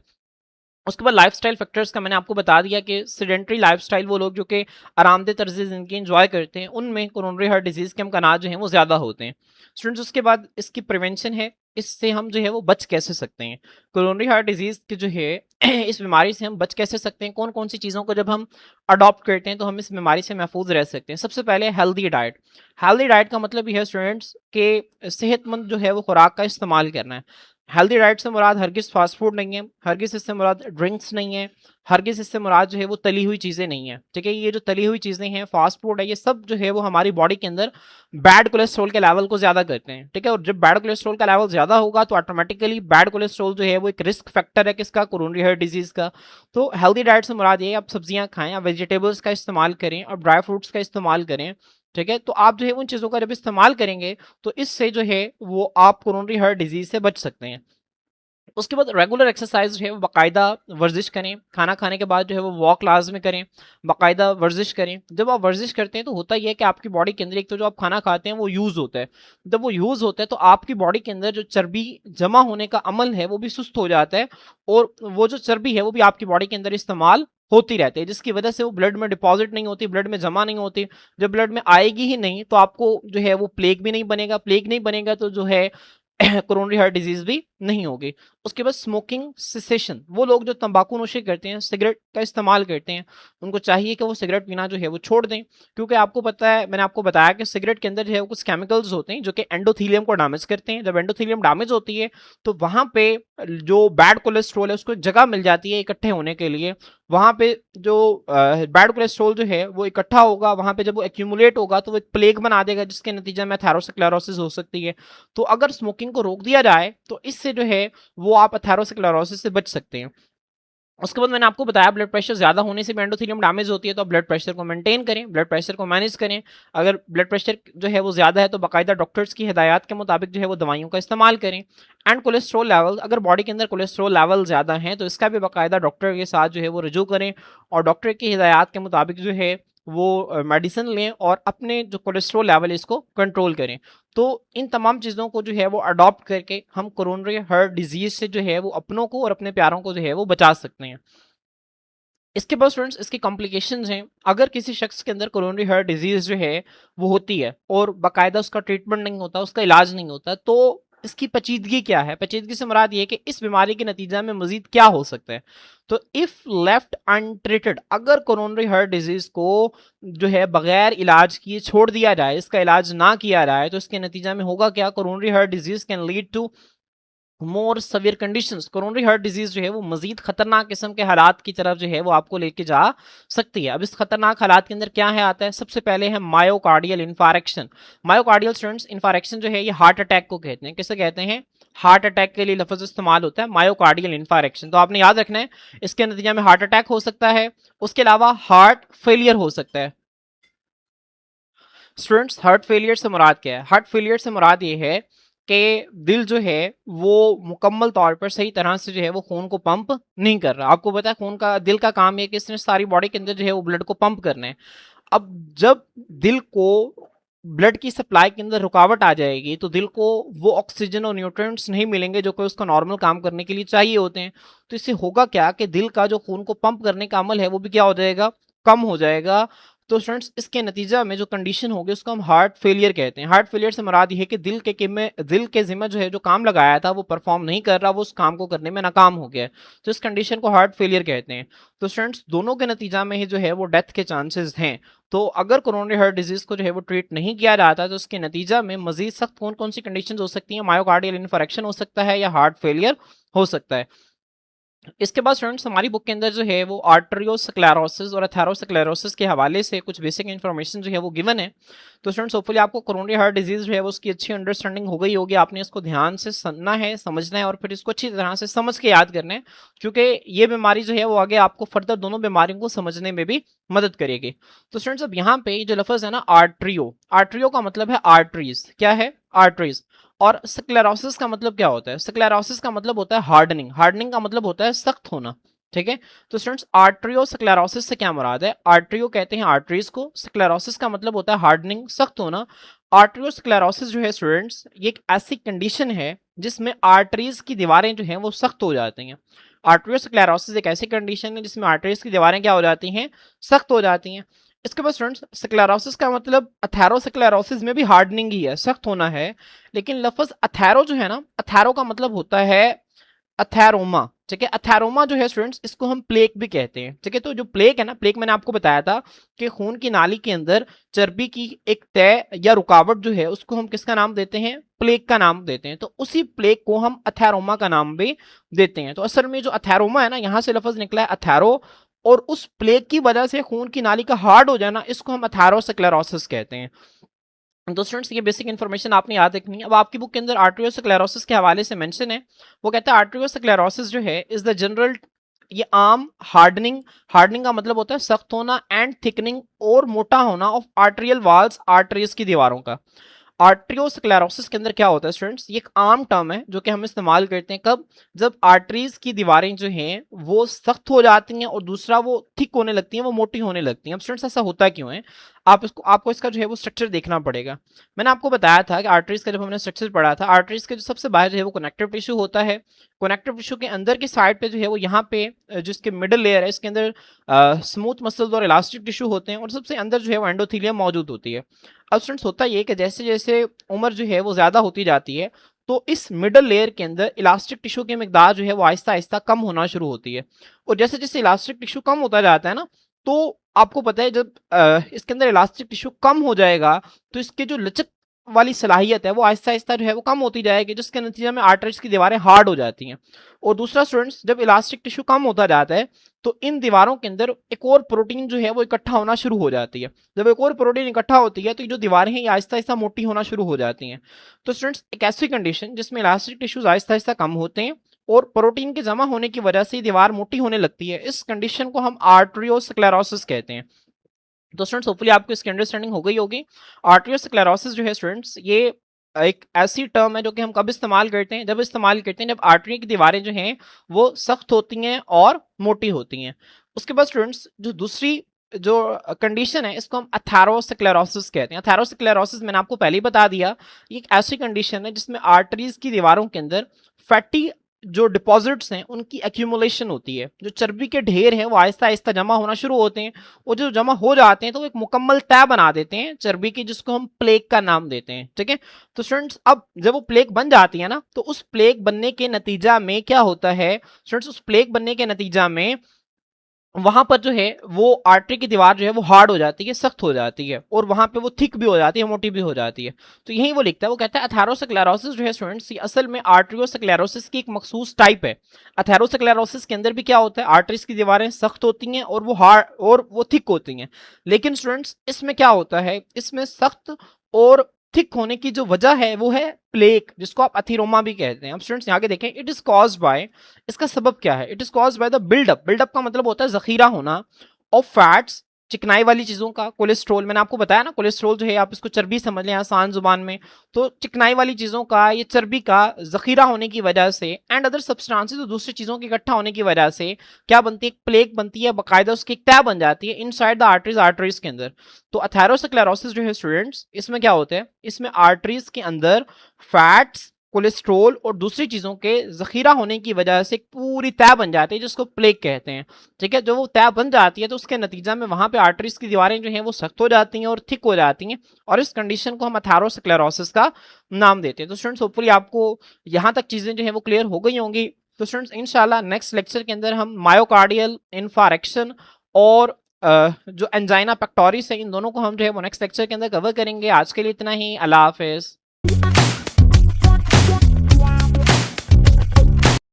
उसके बाद लाइफस्टाइल फैक्टर्स का मैंने आपको बता दिया कि सेडेंटरी लाइफस्टाइल, वो लोग जो कि आरामदेह तर्ज जिंदगी एंजॉय करते हैं, उनमें कोरोनरी हार्ट डिजीज के इम्कान जो हैं वो ज्यादा होते हैं। स्टूडेंट्स उसके बाद इसकी प्रिवेंशन है, इससे हम जो है वो बच कैसे सकते हैं? कोरोनरी हार्ट डिजीज की जो है इस बीमारी से हम बच कैसे सकते हैं? कौन कौन सी चीज़ों को जब हम अडॉप्ट करते हैं तो हम इस बीमारी से महफूज रह सकते हैं? सबसे पहले हेल्दी डाइट। हेल्दी डाइट का मतलब ये है स्टूडेंट्स के सेहतमंद जो है वो खुराक का इस्तेमाल करना है। हेल्दी डाइट से मुराद हरगिज़ फास्ट फूड नहीं है, हरगिज़ इससे मुराद ड्रिंक्स नहीं है, हरगिज़ इससे मुराद जो है वो तली हुई चीज़ें नहीं है। ठीक है। ये जो तली हुई चीज़ें हैं, फास्ट फूड है, ये सब जो है वो हमारी बॉडी के अंदर बैड कोलेस्ट्रॉल के लेवल को ज़्यादा करते हैं। ठीक है। और जब बैड कोलेस्ट्रॉल का लेवल ज़्यादा होगा तो ऑटोमेटिकली बैड कोलेस्ट्रॉल जो है वो एक रिस्क फैक्टर है किसका? कोरोनरी हार्ट डिजीज़ का। तो हेल्दी डाइट से मुराद ये है आप सब्जियां खाएं, आप वेजिटेबल्स का इस्तेमाल करें, और ड्राई फ्रूट्स का इस्तेमाल करें। ठीक है। तो आप जो है उन चीज़ों का जब इस्तेमाल करेंगे तो इससे जो है वो आप कोरोनरी हार्ट डिजीज़ से बच सकते हैं। उसके बाद रेगुलर एक्सरसाइज जो है वो बाकायदा वर्जिश करें, खाना खाने के बाद जो है वो वॉक लाजमी करें, बाकायदा वर्जिश करें। जब आप वर्जिश करते हैं तो होता यह है कि आपकी बॉडी के अंदर एक तो जो आप खाना खाते हैं वो यूज़ होता है, जब वो यूज़ होता है तो आपकी बॉडी के अंदर जो चर्बी जमा होने का अमल है वो भी सुस्त हो जाता है, और वो जो चर्बी है वो भी आपकी बॉडी के अंदर इस्तेमाल होती रहती है, जिसकी वजह से वो ब्लड में डिपॉजिट नहीं होती, ब्लड में जमा नहीं होती। जब ब्लड में आएगी ही नहीं तो आपको जो है वो प्लेग भी नहीं बनेगा, प्लेग नहीं बनेगा तो जो है कोरोनरी हार्ट डिजीज भी नहीं होगी। उसके बाद स्मोकिंग सिसेशन। वो लोग जो तंबाकू नोशी करते हैं, सिगरेट का इस्तेमाल करते हैं, उनको चाहिए कि वो सिगरेट पीना जो है वो छोड़ दें, क्योंकि आपको पता है, मैंने आपको बताया कि सिगरेट के अंदर जो है वो कुछ केमिकल्स होते हैं जो कि एंडोथीलियम को डैमेज करते हैं। जब एंडोथीलियम डैमेज होती है तो वहां पे जो बैड कोलेस्ट्रॉल है उसको जगह मिल जाती है इकट्ठे होने के लिए। वहां पे जो बैड कोलेस्ट्रॉल जो है वो इकट्ठा होगा, वहां पे जब वो एक्यूमुलेट होगा तो वो एक प्लेग बना देगा, जिसके नतीजे में एथेरोस्क्लेरोसिस हो सकती है। तो अगर स्मोकिंग को रोक दिया जाए तो इससे जो है वो आप एथेरोस्क्लेरोसिस से बच सकते हैं। उसके बाद मैंने आपको बताया ब्लड प्रेशर ज़्यादा होने से भी एंडोथेलियम डैमेज होती है, तो आप ब्लड प्रेशर को मेंटेन करें, ब्लड प्रेशर को मैनेज करें। अगर ब्लड प्रेशर जो है वो ज़्यादा है तो बाकायदा डॉक्टर्स की हिदायत के मुताबिक जो है वो दवाइयों का इस्तेमाल करें। एंड कोलेस्ट्रॉल लेवल, अगर बॉडी के अंदर कोलेस्ट्रॉल लेवल ज़्यादा है तो इसका भी बाकायदा डॉक्टर के साथ जो है वो रुजू करें और डॉक्टर की हिदायत के मुताबिक जो है वो मेडिसिन लें और अपने जो कोलेस्ट्रॉल लेवल है इसको कंट्रोल करें। तो इन तमाम चीज़ों को जो है वो अडॉप्ट करके हम कोरोनरी हार्ट डिजीज से जो है वो अपनों को और अपने प्यारों को जो है वो बचा सकते हैं। इसके बाद स्टूडेंट्स इसकी कॉम्प्लिकेशंस हैं। अगर किसी शख्स के अंदर कोरोनरी हार्ट डिजीज जो है वो होती है और बाकायदा उसका ट्रीटमेंट नहीं होता, उसका इलाज नहीं होता, तो इसकी पेचीदगी क्या है? पेचीदगी से मुराद ये है कि इस बीमारी के नतीजा में मजीद क्या हो सकता है। तो इफ लेफ्ट अनट्रीटेड, अगर कोरोनरी हार्ट डिजीज को जो है बगैर इलाज किए छोड़ दिया जाए, इसका इलाज ना किया जाए, तो इसके नतीजा में होगा क्या? Coronary heart disease can lead to more severe conditions. Coronary heart disease जो है वो मजीद खतरनाक किस्म के हालात की तरफ जो है वो आपको लेके जा सकती है। अब इस खतरनाक हालात के अंदर क्या है आता है? सबसे पहले है मायोकार्डियल इन्फारेक्शन। मायोकार्डियल स्टूडेंट्स इन्फारेक्शन जो है ये हार्ट अटैक को कहते हैं। किसे कहते हैं? हार्ट अटैक के लिए लफ्ज इस्तेमाल होता है मायोकार्डियल इन्फारेक्शन। तो आपने याद रखना है इसके नतीजे में हार्ट अटैक हो सकता है, उसके अलावा हार्ट फेलियर हो सकता है। स्टूडेंट्स हार्ट फेलियर से मुराद क्या है? हार्ट फेलियर से मुराद ये है कि दिल जो है वो मुकम्मल तौर पर सही तरह से जो है वो खून को पंप नहीं कर रहा। आपको पता है खून का, दिल का काम है कि इसने सारी बॉडी के अंदर जो है वो ब्लड को पंप करना है। अब जब दिल को ब्लड की सप्लाई के अंदर रुकावट आ जाएगी तो दिल को वो ऑक्सीजन और न्यूट्रिएंट्स नहीं मिलेंगे जो कि उसका नॉर्मल काम करने के लिए चाहिए होते हैं। तो इससे होगा क्या कि दिल का जो खून को पंप करने का अमल है वो भी क्या हो जाएगा? कम हो जाएगा। तो स्टूडेंट्स इसके नतीजा में जो कंडीशन होगी उसको हम हार्ट फेलियर कहते हैं। हार्ट फेलियर से मुराद ये है कि दिल के जिम्मे जो है जो काम लगाया था वो परफॉर्म नहीं कर रहा, वो उस काम को करने में नाकाम हो गया है। तो इस कंडीशन को हार्ट फेलियर कहते हैं। तो स्टूडेंट्स दोनों के नतीजा में ही जो है वो डेथ के चांसेस हैं। तो अगर कोरोनरी हार्ट डिजीज को जो है वो ट्रीट नहीं किया जाता तो उसके नतीजा में मजीद सख्त कौन कौन सी कंडीशन हो सकती हैं? मायोकार्डियल इन्फारेक्शन हो सकता है या हार्ट फेलियर हो सकता है। इसके बाद स्टूडेंट्स हमारी बुक के अंदर जो है वो आर्टरियोस्क्लेरोसिस और एथेरोस्क्लेरोसिस के हवाले से कुछ बेसिक इन्फॉर्मेशन जो है वो गिवन है। तो स्टूडेंट्स होपफुली आपको कोरोनरी हार्ट डिजीज जो है वो उसकी अच्छी अंडरस्टैंडिंग हो गई होगी। आपने इसको ध्यान से सुनना है, समझना है और फिर इसको अच्छी तरह से समझ के याद करना है, क्योंकि ये बीमारी जो है वो आगे आपको फर्दर दोनों बीमारियों को समझने में भी मदद करेगी। तो स्टूडेंट्स अब यहाँ पे जो लफ्ज है ना आर्ट्रियो, आर्ट्रियो का मतलब है आर्टरीज। क्या है? आर्टरीज। और स्क्लेरोसिस का मतलब क्या होता है? स्क्लेरोसिस का मतलब होता है हार्डनिंग। हार्डनिंग का मतलब होता है सख्त होना। ठीक है। तो स्टूडेंट्स आर्ट्रियो स्क्लेरोसिस से क्या मुराद है? आर्ट्रियो कहते हैं आर्टरीज को, स्क्लेरोसिस का मतलब होता है हार्डनिंग, सख्त होना। आर्ट्रियो स्क्लेरोसिस जो है स्टूडेंट्स ये एक ऐसी कंडीशन है जिसमें आर्टरीज की दीवारें जो हैं वो सख्त हो जाती हैं। आर्ट्रियो स्क्लेरोसिस एक ऐसी कंडीशन है जिसमें आर्टरीज की दीवारें क्या हो जाती हैं? सख्त हो जाती हैं। इसके बाद स्टूडेंट्स स्क्लेरोसिस का मतलब अथेरोस्क्लेरोसिस में भी हार्डनिंग ही है, सख्त होना है। लेकिन लफ्ज अथेरो जो है ना, अथेरो का मतलब होता है अथेरोमा। ठीक है। अथेरोमा जो है स्टूडेंट्स इसको हम प्लेक भी कहते हैं। ठीक है। तो जो प्लेक है ना, प्लेक मैंने आपको बताया था कि खून की नाली के अंदर चर्बी की एक तय या रुकावट जो है उसको हम किसका नाम देते हैं? प्लेक का नाम देते हैं। तो उसी प्लेक को हम अथेरोमा का नाम भी देते हैं। तो असल में जो अथेरोमा है ना, यहां से लफ्ज निकला है अथेरो, और उस प्लेग की वजह से खून की नाली का हार्ड हो जाना इसको हम अथेरोस्क्लेरोसिस कहते हैं। तो स्टूडेंट्स ये बेसिक इन्फॉर्मेशन आपने याद रखनी है। अब आपकी बुक के अंदर आर्टरियोस्क्लेरोसिस के हवाले से मेंशन है। वो कहता है आर्टरियोस्क्लेरोसिस जो है इज द जनरल, ये आम हार्डनिंग, हार्डनिंग का मतलब होता है सख्त होना एंड थिकनिंग और मोटा होना ऑफ आर्टरियल वॉल्स, आर्टरीज की दीवारों का। आर्टरियोस्क्लेरोसिस के अंदर क्या होता है स्टूडेंट्स? ये एक आम टर्म है जो कि हम इस्तेमाल करते हैं कब? जब आर्टरीज की दीवारें जो हैं वो सख्त हो जाती हैं और दूसरा वो थिक होने लगती हैं, वो मोटी होने लगती हैं। अब स्टूडेंट्स ऐसा होता क्यों है? आपको इसका जो है वो स्ट्रक्चर देखना पड़ेगा। मैंने आपको बताया था कि आर्टरीज का जब हमने स्ट्रक्चर पढ़ा था, आर्टरीज के जो सबसे बाहर जो है वो कनेक्टिव टिश्यू होता है। कनेक्टिव टिश्यू के अंदर की साइड पे जो है वो यहाँ पे जिसके मिडल लेयर है इसके अंदर स्मूथ मसल्स और इलास्टिक टिश्यू होते हैं और सबसे अंदर जो है वो एंडोथीलियम मौजूद होती है। अब स्टूडेंट्स होता ये कि जैसे जैसे उम्र जो है वो ज्यादा होती जाती है तो इस मिडल लेयर के अंदर इलास्टिक टिश्यू की मिकदार जो है वो आहिस्ता आहिस्ता कम होना शुरू होती है। और जैसे जैसे इलास्टिक टिश्यू कम होता जाता है ना, तो आपको पता है जब इसके अंदर इलास्टिक टिश्यू कम हो जाएगा तो इसके जो लचक वाली सलाहियत है वो आहिस्ता आहिस्ता जो है वो कम होती जाएगी, जिसके नतीजे में आर्टरीज की दीवारें हार्ड हो जाती हैं। और दूसरा स्टूडेंट्स जब इलास्टिक टिश्यू कम होता जाता है तो इन दीवारों के अंदर एक और प्रोटीन जो है वो इकट्ठा होना शुरू हो जाती है। जब एक और प्रोटीन इकट्ठा होती है तो ये जो दीवारें हैं ये आहिस्ता आहिस्ता मोटी होना शुरू हो जाती हैं। तो स्टूडेंट्स एक ऐसी कंडीशन जिसमें इलास्टिक टिश्यूज आहिस्ता आहिस्ता कम होते हैं और प्रोटीन के जमा होने की वजह से दीवार मोटी होने लगती है। इस कंडीशन को हम आर्टरियोस्क्लेरोसिस कहते हैं। तो स्टूडेंट्स होपफुली आपको इसकी अंडरस्टैंडिंग हो गई होगी। आर्टरियोस्क्लेरोसिस जो है स्टूडेंट्स, ये एक ऐसी टर्म है जो कि हम कब इस्तेमाल करते हैं, जब इस्तेमाल करते हैं जब आर्टरी की दीवारें जो हैं वो सख्त होती हैं और मोटी होती हैं। उसके बाद स्टूडेंट्स जो दूसरी जो कंडीशन है इसको हम एथेरोस्क्लेरोसिस कहते हैं। एथेरोस्क्लेरोसिस मैंने आपको पहले ही बता दिया, ये एक ऐसी कंडीशन है जिसमें आर्टरीज की दीवारों के अंदर फैटी जो डिपॉजिट्स हैं उनकी एक्यूमुलेशन होती है। जो चर्बी के ढेर हैं वो आहिस्ता आहिस्ता जमा होना शुरू होते हैं, वो जो जमा हो जाते हैं तो वो एक मुकम्मल तह बना देते हैं चर्बी की, जिसको हम प्लेक का नाम देते हैं। ठीक है, तो स्टूडेंट्स अब जब वो प्लेक बन जाती है ना, तो उस प्लेक बनने के नतीजा में क्या होता है स्टूडेंट्स, उस प्लेक बनने के नतीजा में वहां पर जो है वो आर्टरी की दीवार जो है वो हार्ड हो जाती है, सख्त हो जाती है, और वहां पे वो थिक भी हो जाती है, मोटी भी हो जाती है। तो यही वो लिखता है, वो कहता है एथेरोस्क्लेरोसिस जो है स्टूडेंट्स, ये असल में आर्टरियोस्क्लेरोसिस की एक मखसूस टाइप है। एथेरोस्क्लेरोसिस के अंदर भी क्या होता है, आर्टरीज की दीवारें सख्त होती हैं और वो हार्ड और वो थिक होती हैं। लेकिन स्टूडेंट्स इसमें क्या होता है, इसमें सख्त और थिक होने की जो वजह है वो है प्लेक, जिसको आप अथीरोमा भी कहते हैं। अब स्टूडेंट्स यहाँ के देखें, इट इज कॉज्ड बाय, इसका सबब क्या है, it is caused by the buildup. Buildup का मतलब होता है जखीरा होना ऑफ फैट्स, चिकनाई वाली चीजों का, कोलेस्ट्रॉल, मैंने आपको बताया ना कोलेस्ट्रॉल जो है आप इसको चर्बी समझ लें आसान जुबान में। तो चिकनाई वाली चीजों का, ये चर्बी का जखीरा होने की वजह से, एंड अदर सब्सटेंसेस, तो दूसरी चीजों के इकट्ठा होने की वजह से क्या बनती है, एक प्लेक बनती है, बाकायदा उसकी एक तह बन जाती है इनसाइड द आर्टरीज, आर्टरीज के अंदर। तो एथेरोस्क्लेरोसिस जो है स्टूडेंट्स, इसमें क्या होता है, इसमें आर्टरीज के अंदर फैट्स, कोलेस्ट्रोल और दूसरी चीजों के जखीरा होने की वजह से एक पूरी तह बन जाती है जिसको प्लेक कहते हैं। ठीक है, जो वो तह बन जाती है तो उसके नतीजा में वहां पे आर्टरीज की दीवारें जो हैं वो सख्त हो जाती हैं और थिक हो जाती हैं, और इस कंडीशन को हम एथेरोस्क्लेरोसिस का नाम देते हैं। तो स्टूडेंट्स होपफुली आपको यहाँ तक चीजें जो है वो क्लियर हो गई होंगी। तो स्टूडेंट्स इंशाल्लाह नेक्स्ट लेक्चर के अंदर हम मायोकार्डियल इन्फारेक्शन और जो एंजाइना पेक्टोरिस है, इन दोनों को हम जो है वो नेक्स्ट लेक्चर के अंदर कवर करेंगे। आज के लिए इतना ही, अल्लाह हाफिज।